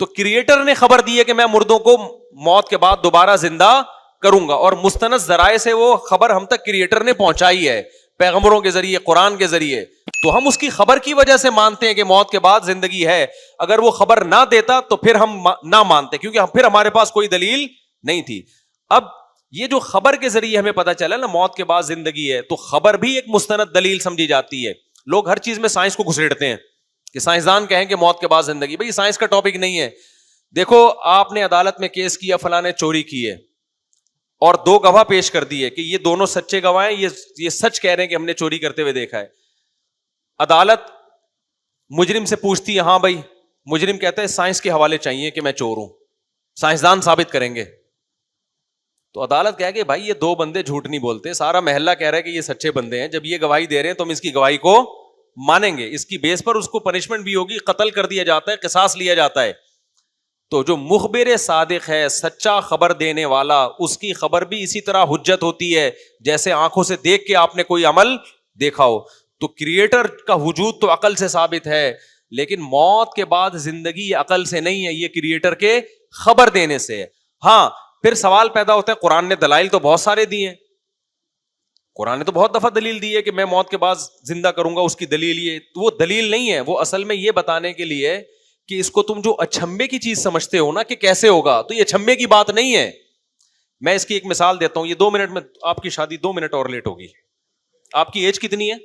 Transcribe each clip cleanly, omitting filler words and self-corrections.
تو کریٹر نے خبر دی ہے کہ میں مردوں کو موت کے بعد دوبارہ زندہ کروں گا, اور مستند ذرائع سے وہ خبر ہم تک کریٹر نے پہنچائی ہے, پیغمبروں کے ذریعے, قرآن کے ذریعے. تو ہم اس کی خبر کی وجہ سے مانتے ہیں کہ موت کے بعد زندگی ہے. اگر وہ خبر نہ دیتا تو پھر ہم نہ مانتے, کیونکہ پھر ہمارے پاس کوئی دلیل نہیں تھی. اب یہ جو خبر کے ذریعے ہمیں پتا چلا نا موت کے بعد زندگی ہے, تو خبر بھی ایک مستند دلیل سمجھی جاتی ہے. لوگ ہر چیز میں سائنس کو گھسیڑتے ہیں کہ سائنسدان کہیں کہ موت کے بعد زندگی. بھائی سائنس کا ٹاپک نہیں ہے. دیکھو آپ نے عدالت میں کیس کیا, فلاں نے چوری کی ہے, اور 2 گواہ پیش کر دیے کہ یہ دونوں سچے گواہ ہیں, یہ سچ کہہ رہے ہیں کہ ہم نے چوری کرتے ہوئے دیکھا ہے. عدالت مجرم سے پوچھتی ہے, ہاں بھائی, مجرم کہتا ہے سائنس کے حوالے چاہیے کہ میں چور ہوں, سائنسدان ثابت کریں گے. تو عدالت کہے کہ بھائی یہ 2 بندے جھوٹ نہیں بولتے, سارا محلہ کہہ رہا ہے کہ یہ سچے بندے ہیں, جب یہ گواہی دے رہے ہیں تو ہم اس کی گواہی کو مانیں گے. اس کی بیس پر اس کو پنشمنٹ بھی ہوگی, قتل کر دیا جاتا ہے, قصاص لیا جاتا ہے. تو جو مخبر صادق ہے, سچا خبر دینے والا, اس کی خبر بھی اسی طرح حجت ہوتی ہے جیسے آنکھوں سے دیکھ کے آپ نے کوئی عمل دیکھا ہو. تو کریٹر کا وجود تو عقل سے ثابت ہے, لیکن موت کے بعد زندگی یہ عقل سے نہیں ہے, یہ کریٹر کے خبر دینے سے ہے. ہاں پھر سوال پیدا ہوتا ہے, قرآن نے دلائل تو بہت سارے دیے ہیں, قرآن نے تو بہت دفعہ دلیل دی ہے کہ میں موت کے بعد زندہ کروں گا, اس کی دلیل یہ, وہ دلیل نہیں ہے, وہ اصل میں یہ بتانے کے لیے کہ اس کو تم جو اچھمبے کی چیز سمجھتے ہو نا کہ کیسے ہوگا, تو یہ اچھمبے کی بات نہیں ہے. میں اس کی ایک مثال دیتا ہوں, یہ 2 منٹ میں آپ کی شادی 2 منٹ اور لیٹ ہوگی. آپ کی ایج کتنی ہے؟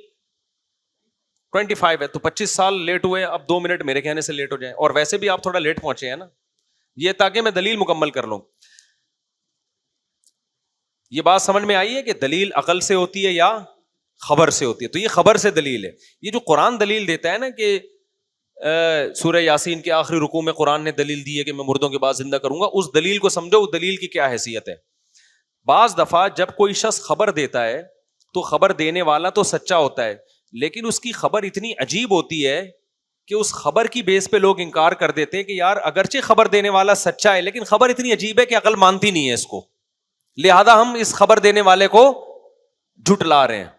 25 ہے, تو 25 سال لیٹ ہوئے, اب 2 منٹ میرے کہنے سے لیٹ ہو جائیں, اور ویسے بھی آپ تھوڑا لیٹ پہنچے ہیں نا, یہ تاکہ میں دلیل مکمل کر لوں. یہ بات سمجھ میں آئی ہے کہ دلیل عقل سے ہوتی ہے یا خبر سے ہوتی ہے. تو یہ خبر سے دلیل ہے. یہ جو قرآن دلیل دیتا ہے نا کہ سورہ یاسین کے آخری رکوع میں قرآن نے دلیل دی ہے کہ میں مردوں کے بعد زندہ کروں گا, اس دلیل کو سمجھو, اس دلیل کی کیا حیثیت ہے. بعض دفعہ جب کوئی شخص خبر دیتا ہے تو خبر دینے والا تو سچا ہوتا ہے, لیکن اس کی خبر اتنی عجیب ہوتی ہے کہ اس خبر کی بیس پہ لوگ انکار کر دیتے ہیں کہ یار اگرچہ خبر دینے والا سچا ہے, لیکن خبر اتنی عجیب ہے کہ عقل مانتی نہیں ہے اس کو, لہذا ہم اس خبر دینے والے کو جھٹلا رہے ہیں.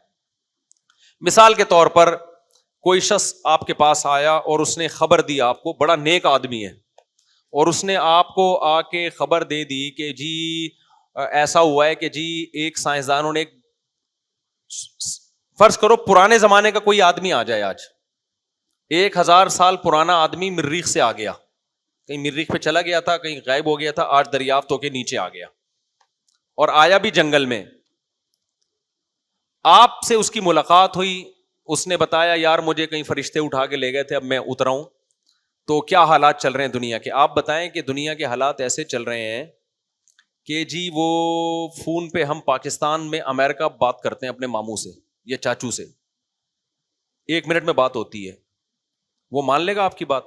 مثال کے طور پر کوئی شخص آپ کے پاس آیا اور اس نے خبر دی آپ کو, بڑا نیک آدمی ہے, اور اس نے آپ کو آ کے خبر دے دی کہ جی ایسا ہوا ہے کہ جی ایک سائنسدانوں نے, فرض کرو پرانے زمانے کا کوئی آدمی آ جائے, آج 1000 سال پرانا آدمی مریخ سے آ گیا, کہیں مریخ پہ چلا گیا تھا, کہیں غائب ہو گیا تھا, آج دریافت ہو کے نیچے آ گیا, اور آیا بھی جنگل میں. آپ سے اس کی ملاقات ہوئی, اس نے بتایا یار مجھے کہیں فرشتے اٹھا کے لے گئے تھے, اب میں اترا ہوں. تو کیا حالات چل رہے ہیں دنیا کے؟ آپ بتائیں کہ دنیا کے حالات ایسے چل رہے ہیں کہ جی وہ فون پہ ہم پاکستان میں امریکہ بات کرتے ہیں اپنے ماموں سے یا چاچو سے, 1 منٹ میں بات ہوتی ہے, وہ مان لے گا آپ کی بات؟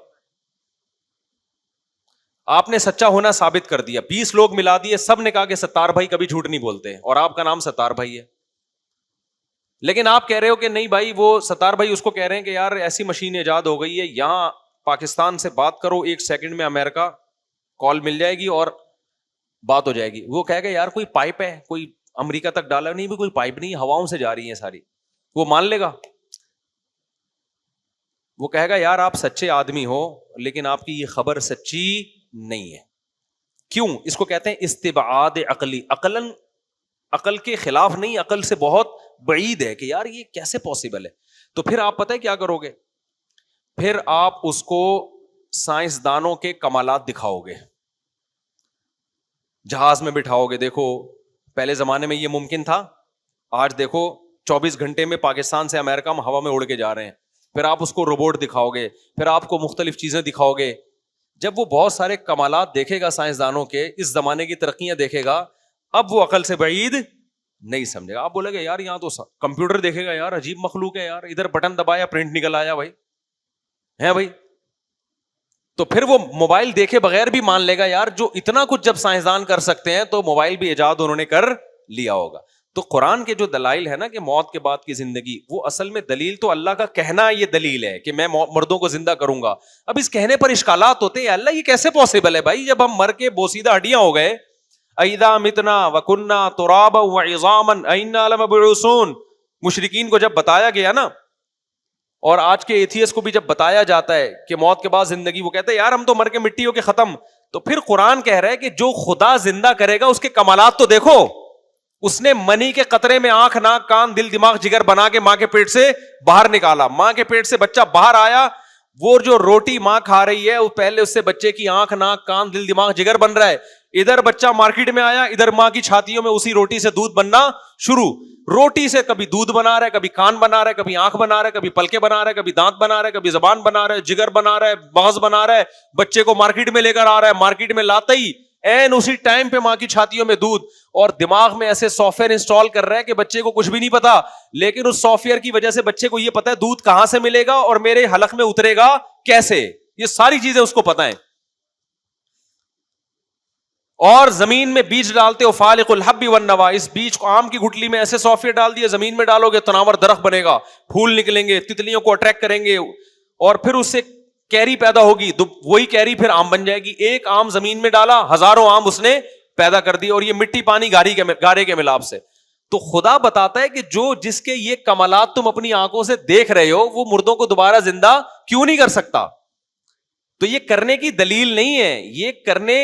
آپ نے سچا ہونا ثابت کر دیا, 20 لوگ ملا دیے, سب نے کہا کہ ستار بھائی کبھی جھوٹ نہیں بولتے, اور آپ کا نام ستار بھائی ہے, لیکن آپ کہہ رہے ہو کہ نہیں بھائی وہ ستار بھائی اس کو کہہ رہے ہیں کہ یار ایسی مشین ایجاد ہو گئی ہے, یہاں پاکستان سے بات کرو 1 سیکنڈ میں امریکہ کال مل جائے گی اور بات ہو جائے گی. وہ کہے گا یار کوئی پائپ ہے, کوئی امریکہ تک ڈالا نہیں, بھی کوئی پائپ نہیں, ہواؤں سے جا رہی ہیں ساری, وہ مان لے گا؟ وہ کہے گا یار آپ سچے آدمی ہو, لیکن آپ کی یہ خبر سچی نہیں ہے. کیوں؟ اس کو کہتے ہیں استبعاد عقلی, عقل کے خلاف نہیں, عقل سے بہت بعید ہے کہ یار یہ کیسے پاسبل ہے. تو پھر آپ پتہ ہے کیا کرو گے؟ پھر آپ اس کو سائنسدانوں کے کمالات دکھاؤ گے, جہاز میں بٹھاؤ گے, دیکھو پہلے زمانے میں یہ ممکن تھا, آج دیکھو 24 گھنٹے میں پاکستان سے امریکہ ہم ہوا میں اڑ کے جا رہے ہیں. پھر آپ اس کو روبوٹ دکھاؤ گے, پھر آپ کو مختلف چیزیں دکھاؤ گے. جب وہ بہت سارے کمالات دیکھے گا سائنسدانوں کے, اس زمانے کی ترقیاں دیکھے گا, اب وہ عقل سے بعید نہیں سمجھے گا. آپ بولے گا یار یہاں تو کمپیوٹر دیکھے گا, یار عجیب مخلوق ہے یار, ادھر بٹن دبایا پرنٹ نکل آیا بھائی, ہے بھائی. تو پھر وہ موبائل دیکھے بغیر بھی مان لے گا یار جو اتنا کچھ جب سائنسدان کر سکتے ہیں تو موبائل بھی ایجاد انہوں نے کر لیا ہوگا. تو قرآن کے جو دلائل ہے نا کہ موت کے بعد کی زندگی, وہ اصل میں دلیل تو اللہ کا کہنا یہ دلیل ہے کہ میں مردوں کو زندہ کروں گا. اب اس کہنے پر اشکالات ہوتے ہیں, اللہ یہ کیسے پاسبل ہے بھائی, جب ہم مر کے بوسیدہ ہڈیاں ہو گئے, اذا متنا وکننا ترابا وعظاما انا لمبعوثون. مشرکین کو جب بتایا گیا نا اور آج کے ایتھیسٹ کو بھی جب بتایا جاتا ہے کہ موت کے بعد زندگی، وہ کہتے ہیں یار ہم تو مر کے مٹی ہو کے ختم. تو پھر قرآن کہہ رہا ہے کہ جو خدا زندہ کرے گا اس کے کمالات تو دیکھو. اس نے منی کے قطرے میں آنکھ ناک کان دل دماغ جگر بنا کے ماں کے پیٹ سے باہر نکالا. ماں کے پیٹ سے بچہ باہر آیا, وہ جو روٹی ماں کھا رہی ہے وہ پہلے اس سے بچے کی آنکھ ناک کان دل دماغ جگر بن رہا ہے. ادھر بچہ مارکیٹ میں آیا, ادھر ماں کی چھاتیوں میں اسی روٹی سے دودھ بننا شروع. روٹی سے کبھی دودھ بنا رہا ہے, کبھی کان بنا رہا ہے, کبھی آنکھ بنا رہا ہے, کبھی پلکے بنا رہا ہے, کبھی دانت بنا رہا ہے, کبھی زبان بنا رہا ہے, جگر بنا رہا ہے, مغز بنا رہا ہے. بچے کو مارکیٹ میں لے کر آ رہا ہے, مارکیٹ میں لاتا ہی این اسی ٹائم پہ ماں کی چھاتیوں میں دودھ, اور دماغ میں ایسے سافٹ ویئر انسٹال کر رہا ہے کہ بچے کو کچھ بھی نہیں پتا, لیکن اس سافٹ ویئر کی وجہ سے بچے کو یہ پتا ہے دودھ کہاں سے ملے گا اور میرے حلق میں اترے گا کیسے. یہ ساری چیزیں اس کو پتا ہے. اور زمین میں بیج ڈالتے ہو, فالق الحب والنوا, اس بیج کو آم کی گٹلی میں ایسے سافٹ ویئر ڈال دیے, زمین میں ڈالو گے تناور درخت بنے گا, پھول نکلیں گے, تتلیوں کو اٹریکٹ کریں گے, اور پھر اس سے کیری پیدا ہوگی, وہی کیری پھر آم بن جائے گی. ایک آم زمین میں ڈالا, ہزاروں آم اس نے پیدا کر دی, اور یہ مٹی پانی گارے کے ملاپ سے. تو خدا بتاتا ہے کہ جو جس کے یہ کمالات تم اپنی آنکھوں سے دیکھ رہے ہو, وہ مردوں کو دوبارہ زندہ کیوں نہیں کر سکتا؟ تو یہ کرنے کی دلیل نہیں ہے, یہ کرنے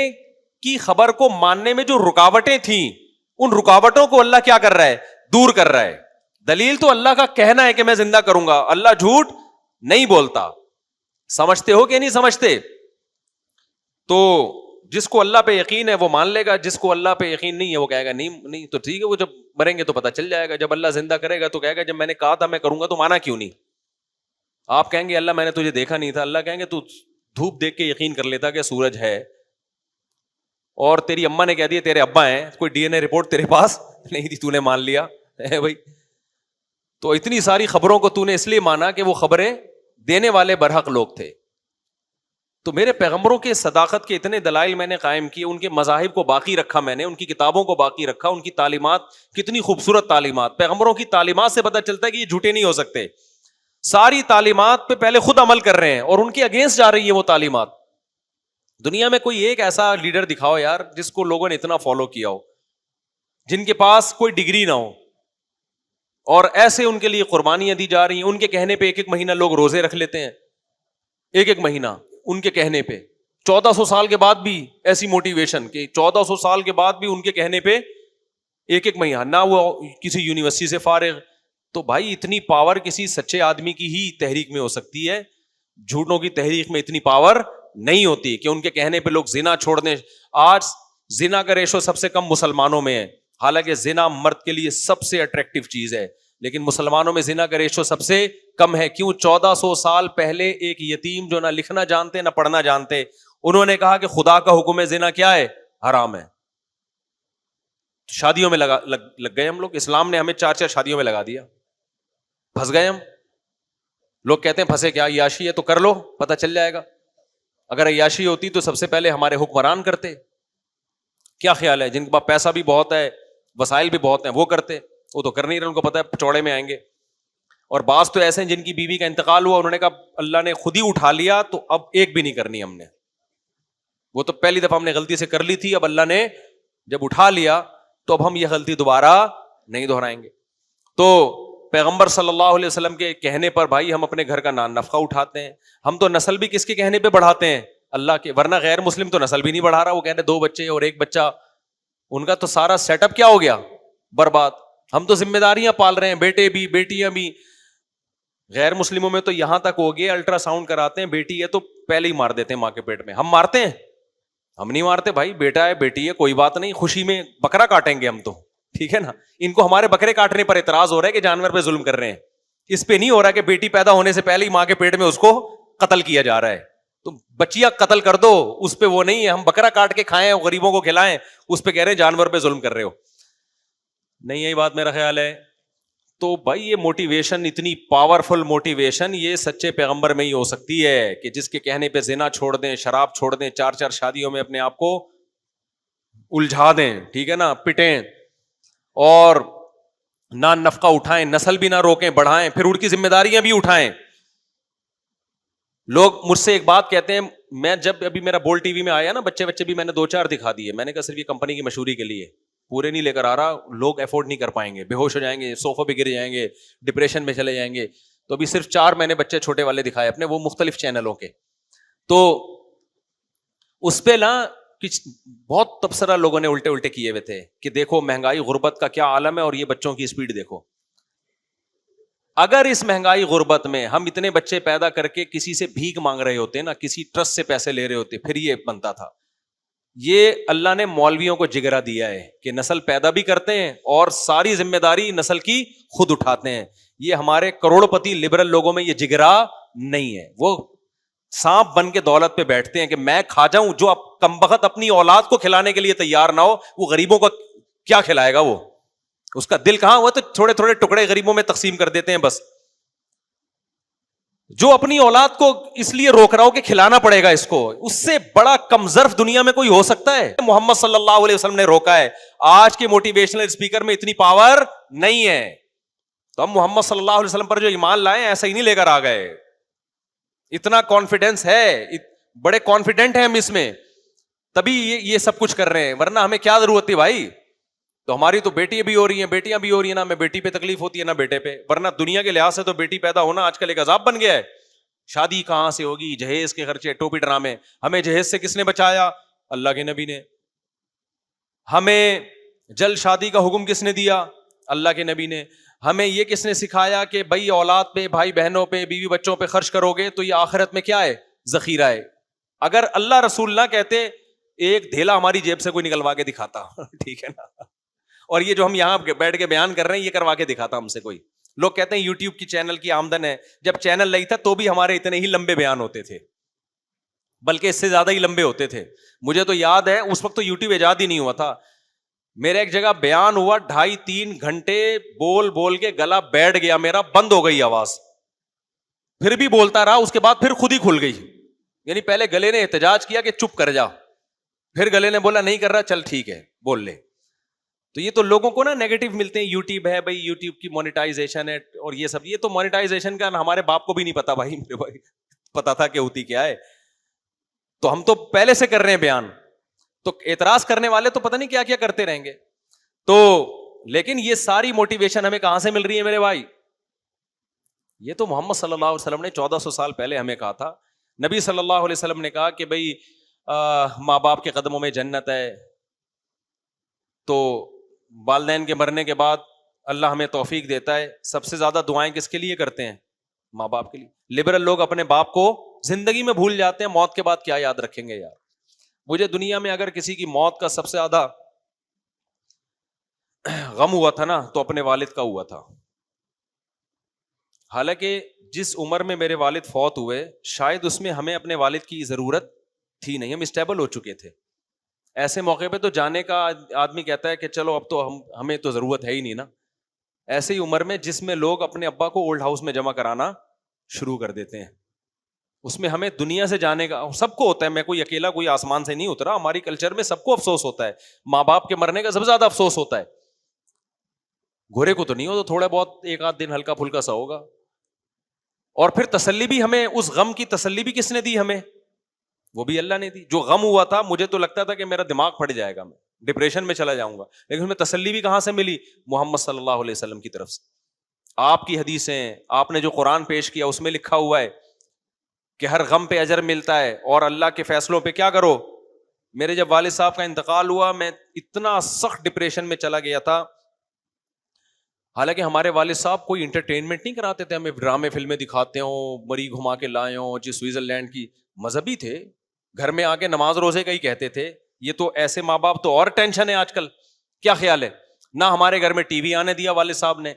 کی خبر کو ماننے میں جو رکاوٹیں تھیں, ان رکاوٹوں کو اللہ کیا کر رہا ہے؟ دور کر رہا ہے. دلیل تو اللہ کا کہنا ہے کہ میں زندہ کروں گا, اللہ جھوٹ نہیں بولتا. سمجھتے ہو کہ نہیں سمجھتے؟ تو جس کو اللہ پہ یقین ہے وہ مان لے گا, جس کو اللہ پہ یقین نہیں ہے وہ کہے گا نہیں تو ٹھیک ہے, وہ جب مریں گے تو پتہ چل جائے گا. جب اللہ زندہ کرے گا تو کہے گا جب میں نے کہا تھا میں کروں گا تو مانا کیوں نہیں؟ آپ کہیں گے اللہ میں نے تجھے دیکھا نہیں تھا, اللہ کہیں گے تو دھوپ دیکھ کے یقین کر لیتا کہ سورج ہے, اور تیری اماں نے کہہ دیا تیرے ابا ہیں, کوئی ڈی این اے رپورٹ تیرے پاس نہیں تھی, تو نے مان لیا ہے بھائی. تو اتنی ساری خبروں کو تو نے اس لیے مانا کہ وہ خبریں دینے والے برحق لوگ تھے. تو میرے پیغمبروں کے صداقت کے اتنے دلائل میں نے قائم کیے, ان کے مذاہب کو باقی رکھا میں نے, ان کی کتابوں کو باقی رکھا, ان کی تعلیمات کتنی خوبصورت تعلیمات. پیغمبروں کی تعلیمات سے پتہ چلتا ہے کہ یہ جھوٹے نہیں ہو سکتے. ساری تعلیمات پہ پہلے خود عمل کر رہے ہیں اور ان کے اگینسٹ جا رہی ہیں وہ تعلیمات. دنیا میں کوئی ایک ایسا لیڈر دکھاؤ یار جس کو لوگوں نے اتنا فالو کیا ہو, جن کے پاس کوئی ڈگری نہ ہو, اور ایسے ان کے لیے قربانیاں دی جا رہی ہیں. ان کے کہنے پہ ایک مہینہ لوگ روزے رکھ لیتے ہیں, ایک مہینہ ان کے کہنے پہ. 1400 سال کے بعد بھی ایسی موٹیویشن کہ 1400 سال کے بعد بھی ان کے کہنے پہ ایک مہینہ, نہ وہ کسی یونیورسٹی سے فارغ. تو بھائی اتنی پاور کسی سچے آدمی کی ہی تحریک میں ہو سکتی ہے, جھوٹوں کی تحریک میں اتنی پاور نہیں ہوتی کہ ان کے کہنے پہ لوگ زنا چھوڑ دیں. آج زنا کا ریشو سب سے کم مسلمانوں میں ہے, حالانکہ زنا مرد کے لیے سب سے اٹریکٹیو چیز ہے, لیکن مسلمانوں میں زنا کا ریشو سب سے کم ہے. کیوں؟ 1400 سال پہلے ایک یتیم جو نہ لکھنا جانتے نہ پڑھنا جانتے, انہوں نے کہا کہ خدا کا حکم ہے زنا کیا ہے؟ حرام ہے. شادیوں میں لگ گئے ہم لوگ, اسلام نے ہمیں 4 شادیوں میں لگا دیا, پھنس گئے ہم. لوگ کہتے ہیں پھنسے کیا, عیاشی ہے تو کر لو پتہ چل جائے گا. اگر عیاشی ہوتی تو سب سے پہلے ہمارے حکمران کرتے. کیا خیال ہے؟ جن کے پاس پیسہ بھی بہت ہے, وسائل بھی بہت ہیں, وہ کرتے. وہ تو کر نہیں رہے, ان کو پتہ ہے چوڑے میں آئیں گے. اور بعض تو ایسے ہیں جن کی بیوی کا انتقال ہوا, انہوں نے کہا اللہ نے خود ہی اٹھا لیا تو اب ایک بھی نہیں کرنی ہم نے. وہ تو پہلی دفعہ ہم نے غلطی سے کر لی تھی, اب اللہ نے جب اٹھا لیا تو اب ہم یہ غلطی دوبارہ نہیں دہرائیں گے. تو پیغمبر صلی اللہ علیہ وسلم کے کہنے پر بھائی ہم اپنے گھر کا نفقہ اٹھاتے ہیں. ہم تو نسل بھی کس کے کہنے پہ بڑھاتے ہیں؟ اللہ کے. ورنہ غیر مسلم تو نسل بھی نہیں بڑھا رہا, وہ کہتے ہیں 2 بچے اور 1 بچہ, ان کا تو سارا سیٹ اپ کیا ہو گیا؟ برباد. ہم تو ذمہ داریاں پال رہے ہیں, بیٹے بھی بیٹیاں بھی. غیر مسلموں میں تو یہاں تک ہو گیا الٹرا ساؤنڈ کراتے ہیں, بیٹی ہے تو پہلے ہی مار دیتے ہیں ماں کے پیٹ میں. ہم مارتے ہیں؟ ہم نہیں مارتے بھائی, بیٹا ہے بیٹی ہے کوئی بات نہیں, خوشی میں بکرا کاٹیں گے ہم تو, ٹھیک ہے نا. ان کو ہمارے بکرے کاٹنے پر اعتراض ہو رہا ہے کہ جانور پہ ظلم کر رہے ہیں, اس پہ نہیں ہو رہا کہ بیٹی پیدا ہونے سے پہلے ہی ماں کے پیٹ میں اس کو قتل کیا جا رہا ہے. تو بچیاں قتل کر دو, اس پہ وہ نہیں ہے. ہم بکرا کاٹ کے کھائیں, غریبوں کو کھلائیں, اس پہ کہہ رہے ہیں جانور پہ ظلم کر رہے ہو. نہیں یہی بات میرا خیال ہے. تو بھائی یہ موٹیویشن, اتنی پاورفل موٹیویشن یہ سچے پیغمبر میں ہی ہو سکتی ہے کہ جس کے کہنے پہ زنا چھوڑ دیں, شراب چھوڑ دیں, 4 شادیوں میں اپنے آپ کو الجھا دیں, ٹھیک ہے نا, پٹیں, اور نہ نفقہ اٹھائیں, نسل بھی نہ روکیں بڑھائیں, پھر ان کی ذمہ داریاں بھی اٹھائیں. لوگ مجھ سے ایک بات کہتے ہیں, میں جب ابھی میرا بول ٹی وی میں آیا نا, بچے بھی میں نے 2-4 دکھا دیے. میں نے کہا صرف یہ کمپنی کی مشہوری کے لیے, پورے نہیں لے کر آ رہا, لوگ افورڈ نہیں کر پائیں گے, بے ہوش ہو جائیں گے, صوفہ پہ گر جائیں گے, ڈپریشن میں چلے جائیں گے. تو ابھی صرف 4 میں نے بچے چھوٹے والے دکھائے اپنے، وہ مختلف چینلوں کے. تو اس پہ نا کچھ بہت تبصرہ لوگوں نے الٹے کیے ہوئے تھے کہ دیکھو مہنگائی غربت کا کیا عالم ہے اور یہ بچوں کی اسپیڈ دیکھو. اگر اس مہنگائی غربت میں ہم اتنے بچے پیدا کر کے کسی سے بھیک مانگ رہے ہوتے نا، کسی ٹرسٹ سے پیسے لے رہے ہوتے، پھر یہ بنتا تھا. یہ اللہ نے مولویوں کو جگرا دیا ہے کہ نسل پیدا بھی کرتے ہیں اور ساری ذمہ داری نسل کی خود اٹھاتے ہیں. یہ ہمارے کروڑ پتی لبرل لوگوں میں یہ جگرا نہیں ہے. وہ سانپ بن کے دولت پہ بیٹھتے ہیں کہ میں کھا جاؤں. جو کمبخت اپنی اولاد کو کھلانے کے لیے تیار نہ ہو، وہ غریبوں کو کیا کھلائے گا؟ وہ اس کا دل کہاں ہوا؟ تو تھوڑے تھوڑے ٹکڑے غریبوں میں تقسیم کر دیتے ہیں بس. جو اپنی اولاد کو اس لیے روک رہا ہو کہ کھلانا پڑے گا اس کو، اس سے بڑا کمظرف دنیا میں کوئی ہو سکتا ہے؟ محمد صلی اللہ علیہ وسلم نے روکا ہے. آج کے موٹیویشنل اسپیکر میں اتنی پاور نہیں ہے. تو ہم محمد صلی اللہ علیہ وسلم پر جو ایمان لائے ایسا ہی نہیں لے کر آ گئے. اتنا کانفیڈینس ہے، بڑے کانفیڈنٹ ہیں ہم اس میں، تبھی یہ سب کچھ کر رہے ہیں. ورنہ ہمیں کیا ضرورت تھی بھائی؟ تو ہماری تو بیٹیاں بھی ہو رہی ہیں، بیٹیاں بھی ہو رہی ہیں، نہ ہمیں بیٹی پہ تکلیف ہوتی ہے نہ بیٹے پہ. ورنہ دنیا کے لحاظ سے تو بیٹی پیدا ہونا آج کل ایک عذاب بن گیا ہے. شادی کہاں سے ہوگی، جہیز کے خرچے، ٹوپی ڈرامے. ہمیں جہیز سے کس نے بچایا؟ اللہ کے نبی نے. ہمیں جلد شادی کا حکم کس نے دیا؟ اللہ کے نبی نے. ہمیں یہ کس نے سکھایا کہ بھائی اولاد پہ، بھائی بہنوں پہ، بیوی بچوں پہ خرچ کرو گے تو یہ آخرت میں کیا ہے؟ ذخیرہ ہے. اگر اللہ رسول نہ کہتے، ایک دھیلا ہماری جیب سے کوئی نکلوا کے دکھاتا ٹھیک ہے نا. اور یہ جو ہم یہاں بیٹھ کے بیان کر رہے ہیں یہ کروا کے دکھاتا ہم سے کوئی. لوگ کہتے ہیں یوٹیوب کی چینل کی آمدن ہے. جب چینل نہیں تھا تو بھی ہمارے اتنے ہی لمبے بیان ہوتے تھے، بلکہ اس سے زیادہ ہی لمبے ہوتے تھے. مجھے تو یاد ہے اس وقت تو یوٹیوب ایجاد ہی نہیں ہوا تھا. میرا ایک جگہ بیان ہوا 2.5-3 گھنٹے بول بول کے گلا بیٹھ گیا میرا، بند ہو گئی آواز. پھر بھی بولتا رہا، اس کے بعد پھر خود ہی کھل گئی. یعنی پہلے گلے نے احتجاج کیا کہ چپ کر جا، پھر گلے نے بولا نہیں کر رہا، چل ٹھیک ہے بول لے. تو یہ تو لوگوں کو نا نیگیٹو ملتے ہیں. یوٹیوب ہے بھائی، یوٹیوب کی مونیٹائزیشن ہے اور یہ سب. یہ تو مونیٹائزیشن کا ہمارے باپ کو بھی نہیں پتا بھائی، میرے بھائی پتا تھا کہ ہوتی کیا ہے. تو ہم تو پہلے سے کر رہے ہیں بیان. تو اعتراض کرنے والے تو پتہ نہیں کیا کیا کرتے رہیں گے. تو لیکن یہ ساری موٹیویشن ہمیں کہاں سے مل رہی ہے میرے بھائی؟ یہ تو محمد صلی اللہ علیہ وسلم نے 1400 سال پہلے ہمیں کہا تھا. نبی صلی اللہ علیہ وسلم نے کہا کہ بھائی ماں باپ کے قدموں میں جنت ہے. تو والدین کے مرنے کے بعد اللہ ہمیں توفیق دیتا ہے. سب سے زیادہ دعائیں کس کے لیے کرتے ہیں؟ ماں باپ کے لیے. لبرل لوگ اپنے باپ کو زندگی میں بھول جاتے ہیں، موت کے بعد کیا یاد رکھیں گے یار. مجھے دنیا میں اگر کسی کی موت کا سب سے زیادہ غم ہوا تھا نا تو اپنے والد کا ہوا تھا. حالانکہ جس عمر میں میرے والد فوت ہوئے شاید اس میں ہمیں اپنے والد کی ضرورت تھی نہیں، ہم اسٹیبل ہو چکے تھے. ایسے موقع پہ تو جانے کا آدمی کہتا ہے کہ چلو اب تو ہمیں تو ضرورت ہے ہی نہیں نا. ایسے ہی عمر میں جس میں لوگ اپنے ابا کو اولڈ ہاؤس میں جمع کرانا شروع کر دیتے ہیں، اس میں ہمیں دنیا سے جانے کا سب کو ہوتا ہے. میں کوئی اکیلا کوئی آسمان سے نہیں اترا. ہماری کلچر میں سب کو افسوس ہوتا ہے. ماں باپ کے مرنے کا سب سے زیادہ افسوس ہوتا ہے. گھوڑے کو تو نہیں ہو، تو تھوڑا بہت ایک آدھ دن ہلکا پھلکا سا ہوگا. اور پھر تسلی بھی ہمیں، اس غم کی تسلی بھی کس نے دی ہمیں؟ وہ بھی اللہ نے دی. جو غم ہوا تھا مجھے تو لگتا تھا کہ میرا دماغ پھٹ جائے گا، میں ڈپریشن میں چلا جاؤں گا. لیکن ہمیں تسلی بھی کہاں سے ملی؟ محمد صلی اللہ علیہ وسلم کی طرف سے. آپ کی حدیثیں، آپ نے جو قرآن پیش کیا اس میں لکھا ہوا ہے کہ ہر غم پہ اجر ملتا ہے اور اللہ کے فیصلوں پہ کیا کرو. میرے جب والد صاحب کا انتقال ہوا میں اتنا سخت ڈپریشن میں چلا گیا تھا. حالانکہ ہمارے والد صاحب کوئی انٹرٹینمنٹ نہیں کراتے تھے، ہمیں ڈرامے فلمیں دکھاتے ہوں، مری گھما کے لائے ہوں جی سوئٹزرلینڈ کی. مذہبی تھے، گھر میں آ کے نماز روزے کا ہی کہتے تھے. یہ تو ایسے ماں باپ تو اور ٹینشن ہے آج کل. کیا خیال ہے؟ نہ ہمارے گھر میں ٹی وی آنے دیا والد صاحب نے،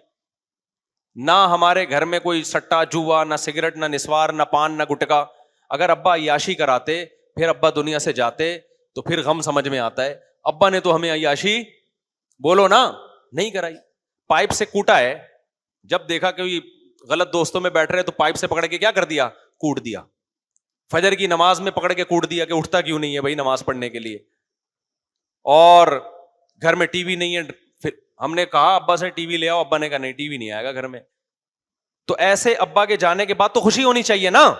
نہ ہمارے گھر میں کوئی سٹا جوا، نہ سگریٹ، نہ نسوار، نہ پان، نہ گٹکا. اگر ابا عیاشی کراتے پھر ابا دنیا سے جاتے تو پھر غم سمجھ میں آتا ہے. ابا نے تو ہمیں عیاشی بولو نا نہیں کرائی. پائپ سے کوٹا ہے، جب دیکھا کہ غلط دوستوں میں بیٹھ رہے تو پائپ سے پکڑ کے کیا کر دیا؟ کوٹ دیا. فجر کی نماز میں پکڑ کے کوٹ دیا کہ اٹھتا کیوں نہیں ہے بھائی نماز پڑھنے کے لیے. اور گھر میں ٹی وی نہیں ہے، پھر ہم نے کہا ابا سے ٹی وی لے آؤ، ابا نے کہا نہیں ٹی وی نہیں آئے گا گھر میں. تو ایسے ابا کے جانے کے بعد تو خوشی ہونی چاہیے نا.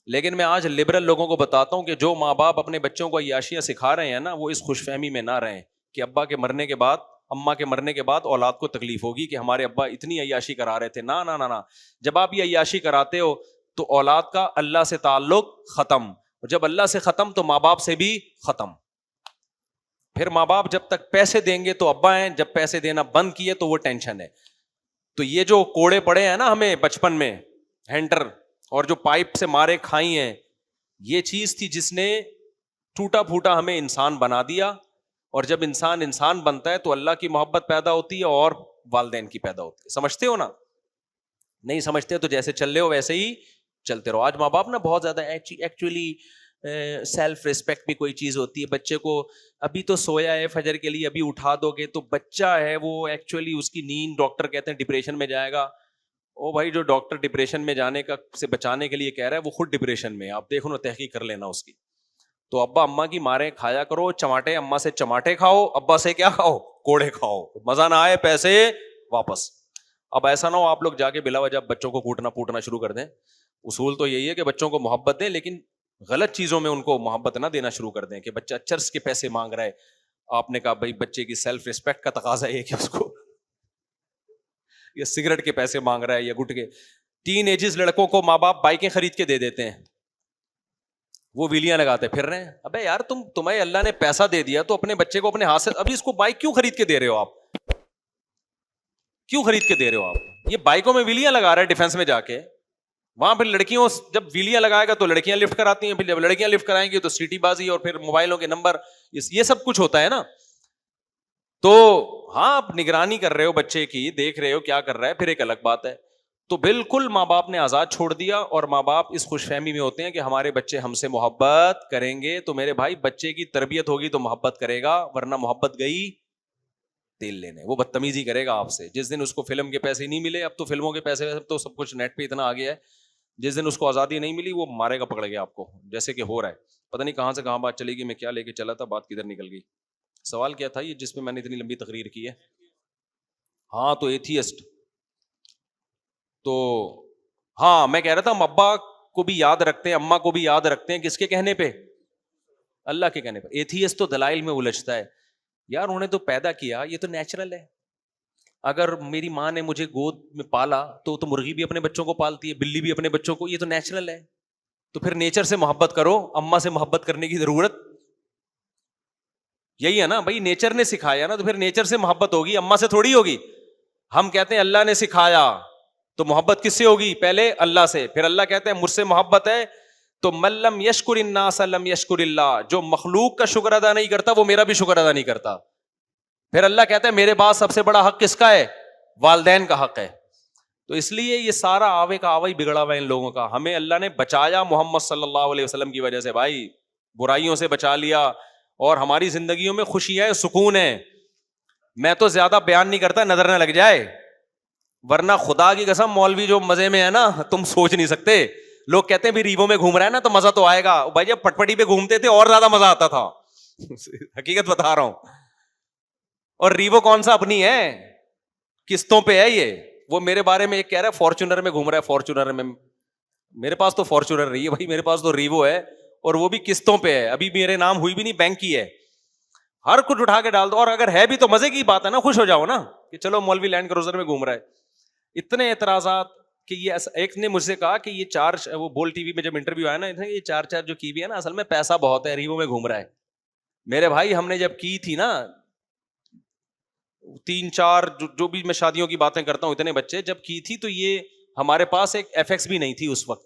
لیکن میں آج لبرل لوگوں کو بتاتا ہوں کہ جو ماں باپ اپنے بچوں کو عیاشیاں سکھا رہے ہیں نا، وہ اس خوش فہمی میں نہ رہیں کہ ابا کے مرنے کے بعد اماں کے مرنے کے بعد اولاد کو تکلیف ہوگی کہ ہمارے ابا اتنی عیاشی کرا رہے تھے. نا نا نا نا, جب آپ یہ عیاشی کراتے ہو تو اولاد کا اللہ سے تعلق ختم, اور جب اللہ سے ختم تو ماں باپ سے بھی ختم. پھر ماں باپ جب تک پیسے دیں گے تو ابا ہیں, جب پیسے دینا بند کیے تو وہ ٹینشن ہے. تو یہ جو کوڑے پڑے ہیں نا ہمیں بچپن میں, ہینڈر اور جو پائپ سے مارے کھائی ہیں, یہ چیز تھی جس نے ٹوٹا پھوٹا ہمیں انسان بنا دیا. اور جب انسان انسان بنتا ہے تو اللہ کی محبت پیدا ہوتی ہے اور والدین کی پیدا ہوتی ہے. سمجھتے ہو نا؟ نہیں سمجھتے تو جیسے چل رہے ہو ویسے ہی چلتے رہو. آج ماں باپ نا بہت زیادہ ایکچولی سیلف ریسپیکٹ بھی کوئی چیز ہوتی ہے. بچے کو ابھی تو سویا ہے فجر کے لیے, ابھی اٹھا دو گے تو بچہ ہے وہ ایکچولی اس کی نیند, ڈاکٹر کہتے ہیں ڈپریشن میں جائے گا. او بھائی, جو ڈاکٹر ڈپریشن میں جانے کا سے بچانے کے لیے کہہ رہا ہے وہ خود ڈپریشن میں ہے. آپ دیکھو نا, تحقیق کر لینا اس کی. تو ابا اماں کی مارے کھایا کرو, چماٹے اماں سے چماٹے کھاؤ, ابا سے کیا کھاؤ, کوڑے کھاؤ. مزہ نہ آئے پیسے واپس. اب ایسا نہ ہو آپ لوگ جا کے بلا وجہ بچوں کو کوٹنا پوٹنا شروع کر دیں. اصول تو یہی ہے کہ بچوں کو محبت دیں, لیکن غلط چیزوں میں ان کو محبت نہ دینا شروع کر دیں. کہ بچہ چرس کے پیسے مانگ رہا ہے, آپ نے کہا بھائی بچے کی سیلف ریسپیکٹ کا تقاضا ہے کہ اس کو یا سگریٹ کے پیسے مانگ رہا ہے یا گٹکے. ٹین ایجز لڑکوں کو ماں باپ بائکیں خرید کے دے دیتے ہیں, وہ ویلیاں لگاتے پھر رہے ہیں. ابے یار تمہیں اللہ نے پیسہ دے دیا تو اپنے بچے کو اپنے ہاتھ سے, ابھی اس کو بائک کیوں خرید کے دے رہے ہو آپ, کیوں خرید کے دے رہے ہو آپ؟ یہ بائکوں میں ویلیاں لگا رہا ہے ڈیفینس میں جا کے, وہاں پھر لڑکیوں جب ویلیاں لگائے گا تو لڑکیاں لفٹ کراتی ہیں, پھر جب لڑکیاں لفٹ کرائیں گی تو سیٹی بازی اور پھر موبائلوں کے نمبر, یہ سب کچھ ہوتا ہے نا. تو ہاں آپ نگرانی کر رہے ہو بچے کی, دیکھ رہے ہو کیا کر رہا ہے, پھر ایک الگ بات ہے. تو بالکل ماں باپ نے آزاد چھوڑ دیا, اور ماں باپ اس خوش فہمی میں ہوتے ہیں کہ ہمارے بچے ہم سے محبت کریں گے. تو میرے بھائی بچے کی تربیت ہوگی تو محبت کرے گا, ورنہ محبت گئی تیل لینے, وہ بدتمیزی کرے گا آپ سے. جس دن اس کو فلم کے پیسے نہیں ملے, اب تو فلموں کے پیسے تو سب کچھ نیٹ پہ اتنا آ گیا ہے, جس دن اس کو آزادی نہیں ملی وہ مارے گا پکڑ گیا آپ کو, جیسے کہ ہو رہا ہے. پتہ نہیں کہاں سے کہاں بات چلے گی, میں کیا لے کے چلا تھا, بات کدھر نکل گئی. سوال کیا تھا یہ جس پہ میں نے اتنی لمبی تقریر کی ہے؟ ہاں تو ایتھیسٹ. تو ہاں میں کہہ رہا تھا ہم ابا کو بھی یاد رکھتے ہیں, اماں کو بھی یاد رکھتے ہیں, کس کے کہنے پہ؟ اللہ کے کہنے پہ. ایتھیسٹ تو دلائل میں الجھتا ہے. یار انہوں نے تو پیدا کیا, یہ تو نیچرل ہے. اگر میری ماں نے مجھے گود میں پالا تو مرغی بھی اپنے بچوں کو پالتی ہے, بلی بھی اپنے بچوں کو, یہ تو نیچرل ہے. تو پھر نیچر سے محبت کرو, اماں سے محبت کرنے کی ضرورت یہی ہے نا بھائی, نیچر نے سکھایا نا, تو پھر نیچر سے محبت ہوگی, اماں سے تھوڑی ہوگی. ہم کہتے ہیں اللہ نے سکھایا, تو محبت کس سے ہوگی؟ پہلے اللہ سے, پھر اللہ کہتے ہیں مجھ سے محبت ہے. تو من لم یشکر الناس لم یشکر اللہ, جو مخلوق کا شکر ادا نہیں کرتا وہ میرا بھی شکر ادا نہیں کرتا. پھر اللہ کہتا ہے میرے بعد سب سے بڑا حق کس کا ہے؟ والدین کا حق ہے. تو اس لیے یہ سارا آوے کا آوا ہی بگڑا ہوا ہے ان لوگوں کا. ہمیں اللہ نے بچایا محمد صلی اللہ علیہ وسلم کی وجہ سے بھائی, برائیوں سے بچا لیا, اور ہماری زندگیوں میں خوشی ہے, سکون ہے. میں تو زیادہ بیان نہیں کرتا, نظر نہ لگ جائے, ورنہ خدا کی قسم مولوی جو مزے میں ہے نا تم سوچ نہیں سکتے. لوگ کہتے ہیں بھی ریوو میں گھوم رہا ہے نا تو مزہ تو آئے گا. بھائی جب پٹ پٹی پہ گھومتے تھے اور زیادہ مزہ آتا تھا, حقیقت بتا رہا ہوں. اور ریوو کون سا اپنی ہے, قسطوں پہ ہے یہ. وہ میرے بارے میں ایک کہہ رہا ہے فارچونر میں گھوم رہا ہے, فارچونر میں. میرے پاس تو فارچونر رہی ہے بھائی, میرے پاس تو ریوو ہے, اور وہ بھی قسطوں پہ ہے. ابھی میرے نام ہوئی بھی نہیں, بینک کی ہے. ہر کچھ اٹھا کے ڈال دو, اور اگر ہے بھی تو مزے کی بات ہے نا, خوش ہو جاؤ نا کہ چلو مولوی لینڈ کروزر میں گھوم رہا ہے. اتنے اعتراضات کہ یہ ایک نے مجھ سے کہا کہ یہ چارج, وہ بول ٹی وی میں جب انٹرویو آیا نا, یہ چار جو کی بھی ہے نا اصل میں پیسہ بہت ہے, ریوو میں گھوم رہا ہے. میرے بھائی ہم نے جب کی تھی نا 3-4 جو بھی میں شادیوں کی باتیں کرتا ہوں, اتنے بچے جب کی تھی تو یہ ہمارے پاس ایک ایف ایکس بھی نہیں تھی اس وقت.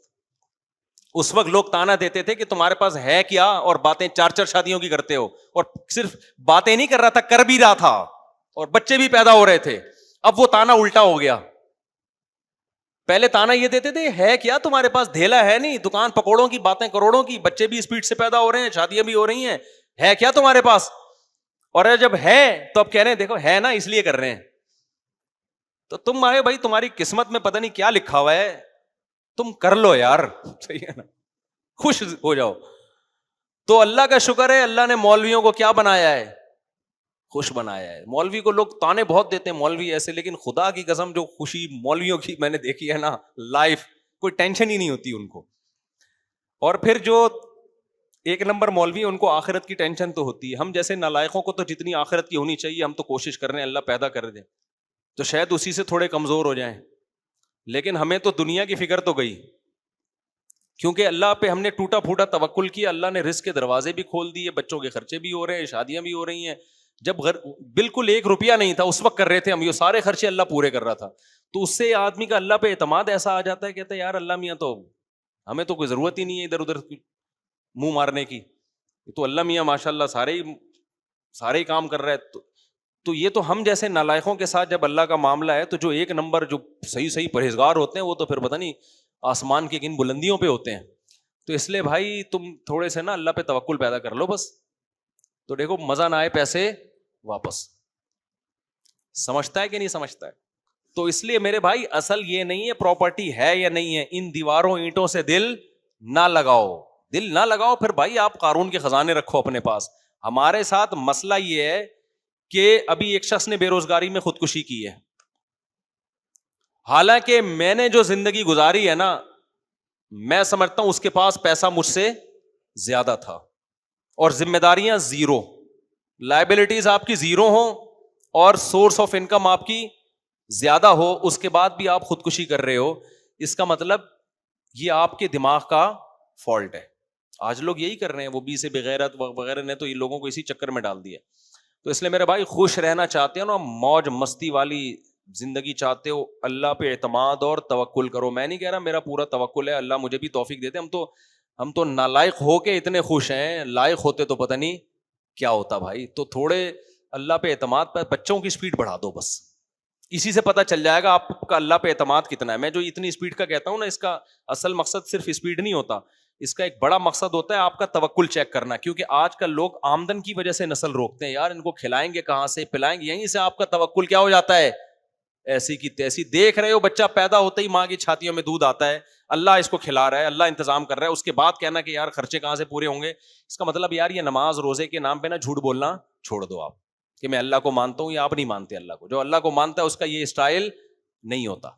اس وقت لوگ تانا دیتے تھے کہ تمہارے پاس ہے کیا, اور باتیں 4 شادیوں کی کرتے ہو, اور صرف باتیں نہیں کر رہا تھا, کر بھی رہا تھا, اور بچے بھی پیدا ہو رہے تھے. اب وہ تانا الٹا ہو گیا. پہلے تانا یہ دیتے تھے ہے کیا تمہارے پاس, دھیلا ہے نہیں, دکان پکوڑوں کی, باتیں کروڑوں کی, بچے بھی اسپیڈ سے پیدا ہو رہے ہیں, شادیاں بھی ہو رہی ہیں, ہے کیا تمہارے پاس. اور جب ہے تو اب کہہ رہے ہیں دیکھو ہے نا اس لیے کر رہے ہیں. تو تم آئے بھائی, تمہاری قسمت میں پتہ نہیں کیا لکھا ہوا ہے, تم کر لو یار, صحیح ہے نا, خوش ہو جاؤ. تو اللہ کا شکر ہے, اللہ نے مولویوں کو کیا بنایا ہے, خوش بنایا ہے. مولوی کو لوگ تانے بہت دیتے ہیں, مولوی ایسے, لیکن خدا کی قسم جو خوشی مولویوں کی میں نے دیکھی ہے نا, لائف کوئی ٹینشن ہی نہیں ہوتی ان کو. اور پھر جو ایک نمبر مولوی ان کو آخرت کی ٹینشن تو ہوتی ہے. ہم جیسے نالائقوں کو تو جتنی آخرت کی ہونی چاہیے ہم تو کوشش کر رہے ہیں اللہ پیدا کر دے تو شاید اسی سے تھوڑے کمزور ہو جائیں, لیکن ہمیں تو دنیا کی فکر تو گئی, کیونکہ اللہ پہ ہم نے ٹوٹا پھوٹا توکل کیا. اللہ نے رزق کے دروازے بھی کھول دیے, بچوں کے خرچے بھی ہو رہے ہیں, شادیاں بھی ہو رہی ہیں. جب بالکل 1 روپیہ نہیں تھا اس وقت کر رہے تھے ہم, یہ سارے خرچے اللہ پورے کر رہا تھا. تو اس سے آدمی کا اللہ پہ اعتماد ایسا آ جاتا ہے, کہتا ہے یار اللہ میاں تو ہمیں تو کوئی ضرورت ہی نہیں ہے ادھر ادھر منہ مارنے کی, تو اللہ میاں ماشاء اللہ سارے ہی کام کر رہا ہے. تو یہ تو ہم جیسے نالائقوں کے ساتھ جب اللہ کا معاملہ ہے تو جو 1 نمبر جو صحیح پرہیزگار ہوتے ہیں وہ تو پھر پتہ نہیں آسمان کی کن بلندیوں پہ ہوتے ہیں. تو اس لیے بھائی تم تھوڑے سے نا اللہ پہ توکل پیدا کر لو بس, تو دیکھو مزہ نہ آئے پیسے واپس. سمجھتا ہے کہ نہیں سمجھتا ہے؟ تو اس لیے میرے بھائی اصل یہ نہیں ہے پراپرٹی ہے یا نہیں ہے, ان دیواروں اینٹوں سے دل نہ لگاؤ. پھر بھائی آپ قارون کے خزانے رکھو اپنے پاس. ہمارے ساتھ مسئلہ یہ ہے کہ ابھی ایک شخص نے بے روزگاری میں خودکشی کی ہے, حالانکہ میں نے جو زندگی گزاری ہے نا میں سمجھتا ہوں اس کے پاس پیسہ مجھ سے زیادہ تھا اور ذمہ داریاں 0, لائبلٹیز آپ کی 0 ہوں اور سورس آف انکم آپ کی زیادہ ہو, اس کے بعد بھی آپ خودکشی کر رہے ہو. اس کا مطلب یہ آپ کے دماغ کا فالٹ ہے. آج لوگ یہی کر رہے ہیں, وہ بھی سے بغیرت وغیرہ نے تو یہ لوگوں کو اسی چکر میں ڈال دیا. تو اس لیے میرے بھائی خوش رہنا چاہتے ہو نا, موج مستی والی زندگی چاہتے ہو, اللہ پہ اعتماد اور توکل کرو. میں نہیں کہہ رہا میرا پورا توکل ہے, اللہ مجھے بھی توفیق دیتے. ہم تو نالائق ہو کے اتنے خوش ہیں, لائق ہوتے تو پتہ نہیں کیا ہوتا بھائی. تو تھوڑے اللہ پہ اعتماد پہ, بچوں کی سپیڈ بڑھا دو بس, اسی سے پتہ چل جائے گا آپ کا اللہ پہ اعتماد کتنا ہے. میں جو اتنی سپیڈ کا کہتا ہوں نا, اس کا اصل مقصد صرف سپیڈ نہیں ہوتا, اس کا ایک بڑا مقصد ہوتا ہے آپ کا توکل چیک کرنا. کیونکہ آج کل لوگ آمدن کی وجہ سے نسل روکتے ہیں, یار ان کو کھلائیں گے کہاں سے, پلائیں گے, یہیں سے آپ کا توکل کیا ہو جاتا ہے, ایسی کی تیسی. دیکھ رہے ہو بچہ پیدا ہوتے ہی ماں کی چھاتیوں میں دودھ آتا ہے, اللہ اس کو کھلا رہا ہے, اللہ انتظام کر رہا ہے, اس کے بعد کہنا کہ یار خرچے کہاں سے پورے ہوں گے. اس کا مطلب یار یہ نماز روزے کے نام پہ نا جھوٹ بولنا چھوڑ دو آپ, کہ میں اللہ کو مانتا ہوں, یا آپ نہیں مانتے اللہ کو. جو اللہ کو مانتا ہے اس کا یہ اسٹائل نہیں ہوتا.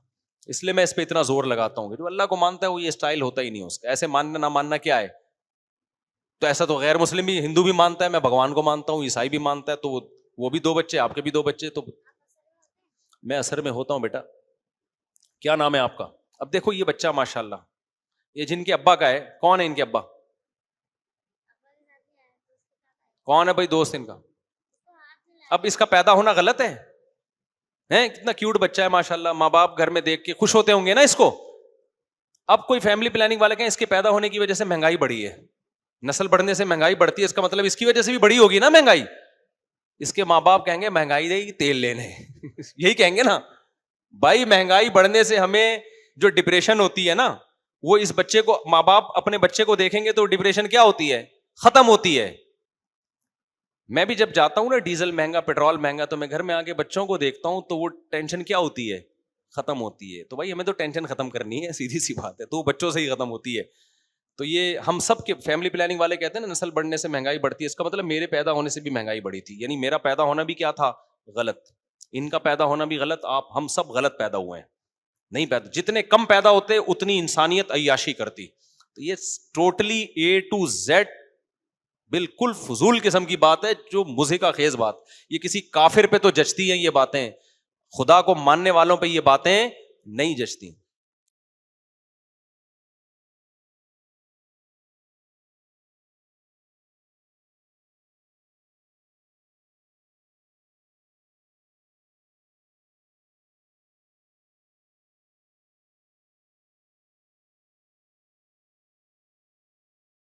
اس لیے میں اس پہ اتنا زور لگاتا ہوں کہ جو اللہ کو مانتا ہے وہ یہ اسٹائل ہوتا ہی نہیں اس کا. ایسے ماننا نہ ماننا کیا ہے, تو ایسا تو غیر مسلم بھی, ہندو بھی مانتا ہے, میں بھگوان کو مانتا ہوں, عیسائی بھی مانتا ہے, تو وہ بھی 2 بچے, آپ کے بھی 2 بچے. تو میں اثر میں ہوتا ہوں بیٹا. کیا نام ہے آپ کا؟ اب دیکھو یہ بچہ ماشاء اللہ, یہ جن کے ابا کا ہے, کون ہے ان کے ابا, کون ہے بھائی دوست ان کا؟ اب اس کا پیدا ہونا غلط ہے؟ کتنا کیوٹ بچہ ہے ماشاء اللہ, ماں باپ گھر میں دیکھ کے خوش ہوتے ہوں گے نا اس کو. اب کوئی فیملی پلاننگ والے کہیں اس کے پیدا ہونے کی وجہ سے مہنگائی بڑھی ہے, نسل بڑھنے سے مہنگائی بڑھتی ہے, اس کا مطلب اس کی وجہ سے بھی بڑی ہوگی نا مہنگائی. اس کے ماں باپ کہیں گے مہنگائی دے گی تیل لینے یہی کہیں گے نا بھائی. مہنگائی بڑھنے سے ہمیں جو ڈپریشن ہوتی ہے نا, وہ اس بچے کو, ماں باپ اپنے بچے کو دیکھیں گے تو ڈپریشن کیا ہوتی ہے, ختم ہوتی ہے. میں بھی جب جاتا ہوں نا, ڈیزل مہنگا, پیٹرول مہنگا, تو میں گھر میں آ کے بچوں کو دیکھتا ہوں تو وہ ٹینشن کیا ہوتی ہے, ختم ہوتی ہے. تو بھائی ہمیں تو ٹینشن ختم کرنی ہے, سیدھی سی بات ہے, تو بچوں سے ہی ختم ہوتی ہے. تو یہ ہم سب کے فیملی پلاننگ والے کہتے ہیں نا نسل بڑھنے سے مہنگائی بڑھتی ہے, اس کا مطلب میرے پیدا ہونے سے بھی مہنگائی بڑھی تھی. یعنی میرا پیدا ہونا بھی کیا تھا, غلط, ان کا پیدا ہونا بھی غلط, ہم سب غلط پیدا ہوئے ہیں. نہیں پیدا, جتنے کم پیدا ہوتے اتنی انسانیت عیاشی کرتی. تو یہ ٹوٹلی A to Z بالکل فضول قسم کی بات ہے, جو مضحکہ خیز بات. یہ کسی کافر پہ تو جچتی ہیں یہ باتیں, خدا کو ماننے والوں پہ یہ باتیں نہیں جچتی.